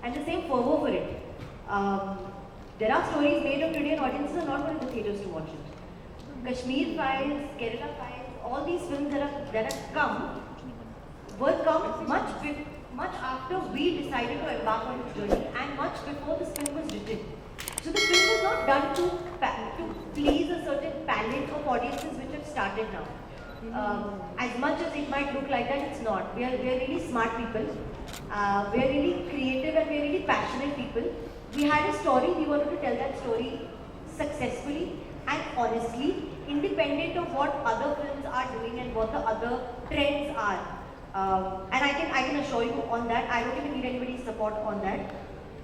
and the same fervor for it. There are stories made of today and audiences are not going to the theatres to watch it. Kashmir Files, Kerala Files, all these films that have come were come much after we decided to embark on this journey and much before this film was written. So the film was not done to please a certain palette of audiences which have started now. As much as it might look like that, it's not. We are really smart people. We are really creative and we are really passionate people. We had a story, we wanted to tell that story successfully and honestly, independent of what other films are doing and what the other trends are. And I can assure you on that, I don't even need anybody's support on that.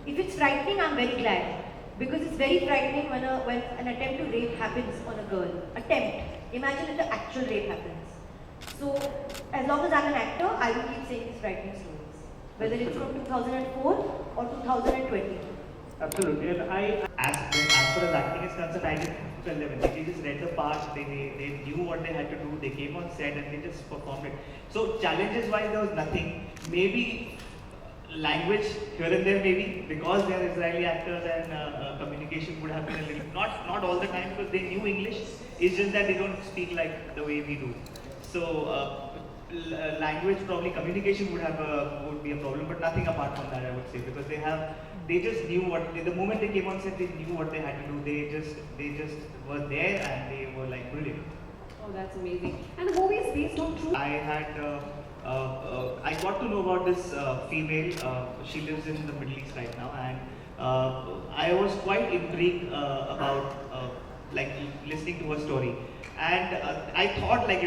If it's frightening, I'm very glad. Because it's very frightening when an attempt to rape happens on a girl. Attempt. Imagine if the actual rape happens. So, as long as I'm an actor, I will keep saying these frightening stories. Whether it's from 2004 or 2020. Absolutely. And as far as acting is concerned, I didn't tell them anything. They just read the part, they knew what they had to do, they came on set and they just performed it. So challenges wise, there was nothing. Maybe language here and there, maybe because they are Israeli actors and communication would have been a little, not all the time because they knew English. It's just that they don't speak like the way we do. So language, probably communication would be a problem, but nothing apart from that, I would say, because they just knew the moment they came on set, they knew what they had to do. They just were there and they were like brilliant. Oh, that's amazing. And the movie is based on true. I got to know about this female. She lives in the Middle East right now, and I was quite intrigued about like listening to her story. And I thought, like,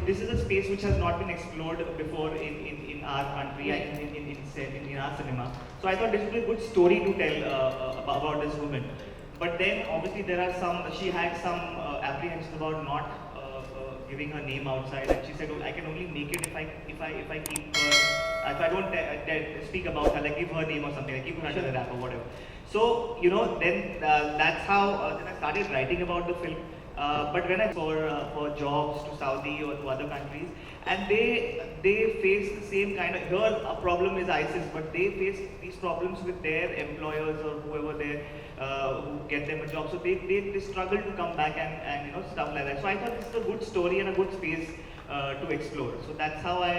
this is a space which has not been explored before in our country, in our cinema. So I thought this would be a good story to tell about this woman. But then obviously she had some apprehensions about not giving her name outside, and she said, "Oh, I can only make it if I keep her, if I don't speak about her, like give her name or something, like keep her under the wrap or whatever." So then that's how then I started writing about the film. But when I for jobs to Saudi or to other countries, and they face the same kind of, here a problem is ISIS, but they face these problems with their employers or whoever who get them a job. So they struggle to come back and stuff like that. So I thought this is a good story and a good space to explore. So that's how I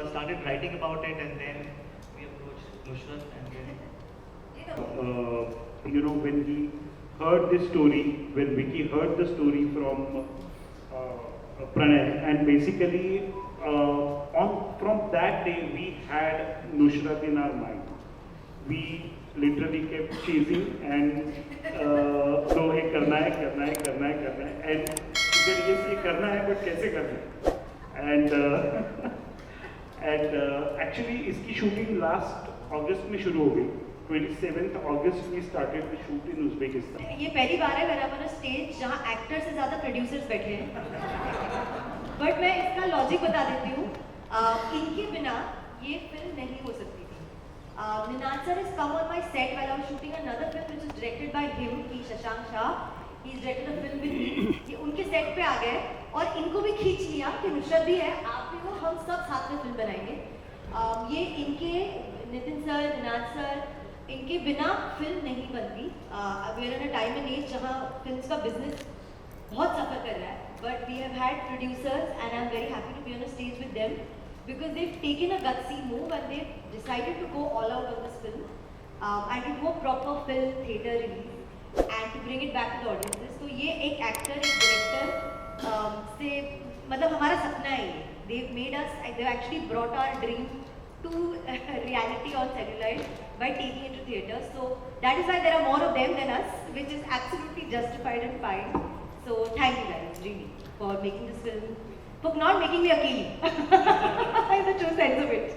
started writing about it, and then we approached Nusrat, and then when he heard this story, when Vicky heard the story from Pranay, and basically from that day we had Nusrat in our mind. We literally kept chasing and no, ये करना है and इधर ये करना है but कैसे करना है and actually इसकी shooting last August में शुरू हो गई. 27th August we started the shoot in Uzbekistan. ये पहली बार है when I'm on a stage जहाँ actors से ज़्यादा producers बैठे हैं. But मैं इसका logic बता देती हूँ. इनके बिना ये film नहीं हो सकती थी. Ninad sir has come on my set while I was shooting another film which is directed by him, Shashank Shah. He's directed a film with me. ये उनके set पे आ गए और इनको भी खींच लिया कि नुसरत भी है, आप भी हो, हम सब साथ में film बनाएंगे. ये इनके नितिन sir, Ninad sir, इनके बिना फिल्म नहीं बनती. We are in a time and age जहाँ फिल्म्स का बिजनेस बहुत सफ़र कर रहा है. But we have had producers and I am very happy to be on a stage with them because they taken a gutsy move and they decided to go all out on this film and to do a proper film theatre release and to bring it back to the audiences. तो ये एक actor, एक director से मतलब हमारा सपना है ये. They made us, they actually brought our dream to reality on celluloid by taking it to theatre. So that is why there are more of them than us, which is absolutely justified and fine. So thank you guys, really, for making this film, for not making me a key in the true sense of it.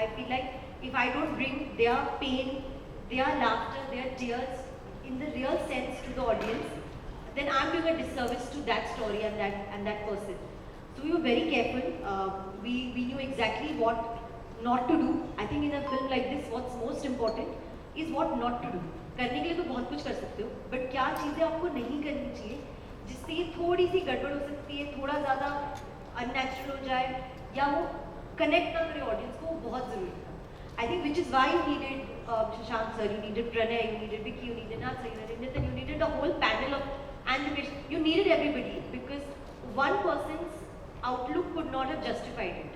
I feel like if I don't bring their pain, their laughter, their tears in the real sense to the audience, then I'm doing a disservice to that story and that person. So we were very careful. We knew exactly what not to do. I think in a film like this, what's most important is what not to do. करने के लिए तो बहुत कुछ कर सकते हो, but क्या चीज़ें आपको नहीं करनी चाहिए, जिससे ये थोड़ी सी गड़बड़ हो सकती है, थोड़ा ज़्यादा अननेचुरल हो जाए, या वो कनेक्ट ना करे ऑडियंस को, वो बहुत ज़रूरी था. I think which is why you needed Shashank sir, you needed Pranay, you needed Vicky, you needed Nath sir, you needed Nitin, you needed the whole panel of animation. You needed everybody because one person's outlook could not have justified it.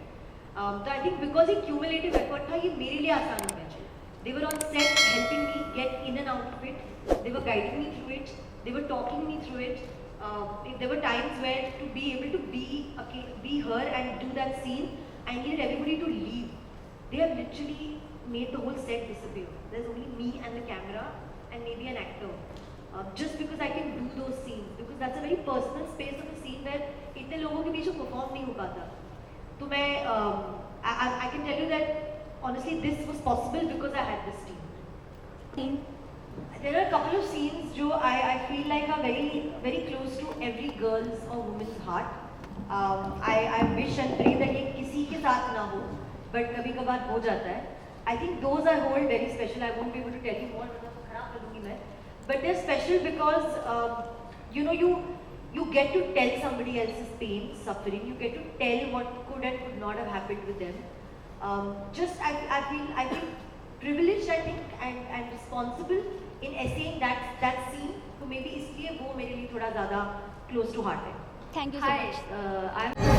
So I think because ये cumulative effort था, ये मेरे लिए आसान हो गया चीज़. They were on set helping me get in and out of it. They were guiding me through it. They were talking me through it. There were times where to be able to be her and do that scene, I needed everybody to leave. They have literally made the whole set disappear. There's only me and the camera and maybe an actor. Just because I can do those scenes, because that's a very personal space of a scene where इतने लोगों के बीच में perform नहीं हो पाता. तो मैं I can tell you that honestly this was possible because I had this team. There are a couple of scenes जो I feel like are very close to every girl's or woman's heart. I wish and pray that ये किसी के साथ ना हो, but कभी कभार हो जाता है. I think those I hold very special. I won't be able to tell you more वरना तो खराब कर दूँगी मैं. But they're special because you know you get to tell somebody else's pain, suffering. You get to tell what could and could not have happened with them. I feel privileged, I think, and responsible in essaying that scene. तो maybe इसलिए वो मेरे लिए थोड़ा ज़्यादा close to heart है. Thank you so Hi, much. I'm